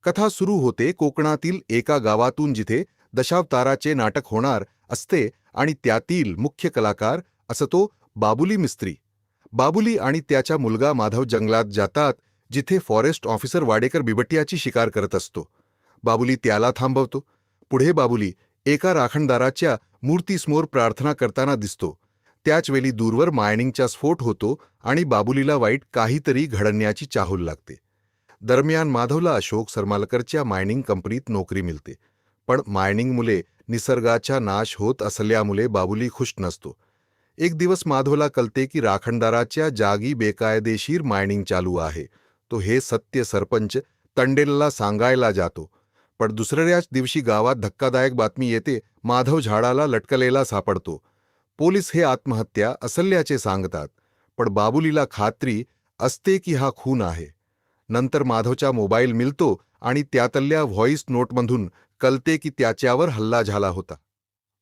कथा सुरू होते कोकणातील एका गावातून, जिथे दशावताराचे नाटक होणार असते आणि त्यातील मुख्य कलाकार असतो बाबुली मिस्त्री. बाबुली आणि त्याचा मुलगा माधव जंगलात जातात, जिथे फॉरेस्ट ऑफिसर वाडेकर बिबट्याची शिकार करत असतो. बाबुली त्याला थांबवतो. पुढे बाबुली एका राखणदाराच्या मूर्तीसमोर प्रार्थना करताना दिसतो. त्याचवेळी दूरवर मायनिंगचा स्फोट होतो आणि बाबुलीला वाईट काहीतरी घडण्याची चाहूल लागते. दरम्यान माधवला अशोक सरमालकरच्या मायनिंग कंपनीत नोकरी मिळते. पण मायनिंगमुळे निसर्गाचा नाश होत असल्यामुळे बाबुली खुश नसतो. एक दिवस माधवला कळते की राखणदाराच्या जागी बेकायदेशीर मायनिंग चालू आहे. तो हे सत्य सरपंच तंडेलला सांगायला जातो. पण दुसऱ्याच दिवशी गावात धक्कादायक बातमी येते. माधव झाडाला लटकलेला सापडतो. पोलीस हे आत्महत्या असल्याचे सांगतात, पण बाबुलीला खात्री असते की हा खून आहे. नंतर माधवचा मोबाईल मिळतो आणि त्यातल्या व्हॉइस नोटमधून कळते की त्याच्यावर हल्ला झाला होता.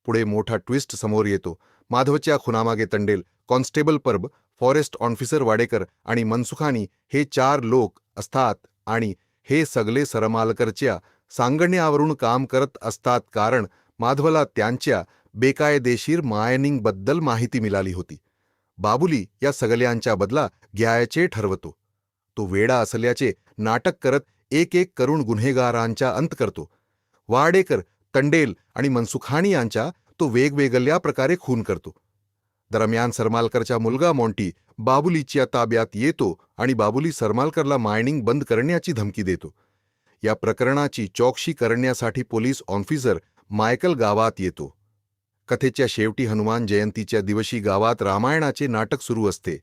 पुढे मोठा ट्विस्ट समोर येतो. माधवच्या खुनामागे Tandel, constable Parab, forest officer Wadekar आणि मनसुखानी हे 4 लोक असतात आणि हे सगळे सरमालकरच्या सांगण्यावरून काम करत असतात, कारण माधवला त्यांच्या बेकायदेशीर मायनिंगबद्दल माहिती मिळाली होती. बाबुली या सगळ्यांचा बदला घ्यायचे ठरवतो. तो वेडा असल्याचे नाटक करत एक एक करून गुन्हेगारांचा अंत करतो. वाडेकर, तंडेल आणि मनसुखानी यांचा तो वेगवेगळ्या प्रकारे खून करतो. दरम्यान सरमालकरचा मुलगा मॉन्टी बाबुलीच्या ताब्यात येतो आणि बाबुली सरमालकरला मायनिंग बंद करण्याची धमकी देतो. या प्रकरणाची चौकशी करण्यासाठी पोलीस ऑफिसर मायकल गावात येतो. कथेच्या शेवटी हनुमान जयंतीच्या दिवशी गावात रामायणाचे नाटक सुरू असते.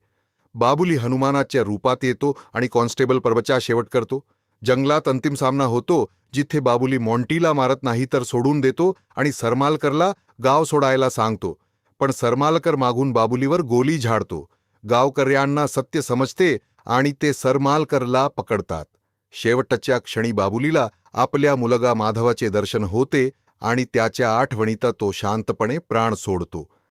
बाबुली हनुमानाच्या रूपात येतो आणि कॉन्स्टेबल परबचा शेवट करतो. जंगलात अंतिम सामना होतो, जिथे बाबुली मॉन्टीला मारत नाही तर सोडून देतो आणि सरमालकरला गाव सोडायला सांगतो. पण सरमालकर मागून बाबुलीवर गोली झाडतो. गावकऱ्यांना सत्य समजते आणि ते सरमालकरला पकडतात. शेवटच्या क्षणी बाबुलीला आपल्या मुलगा माधवाचे दर्शन होते आणि त्याच्या आठवणीत तो शांतपणे प्राण सोडतो.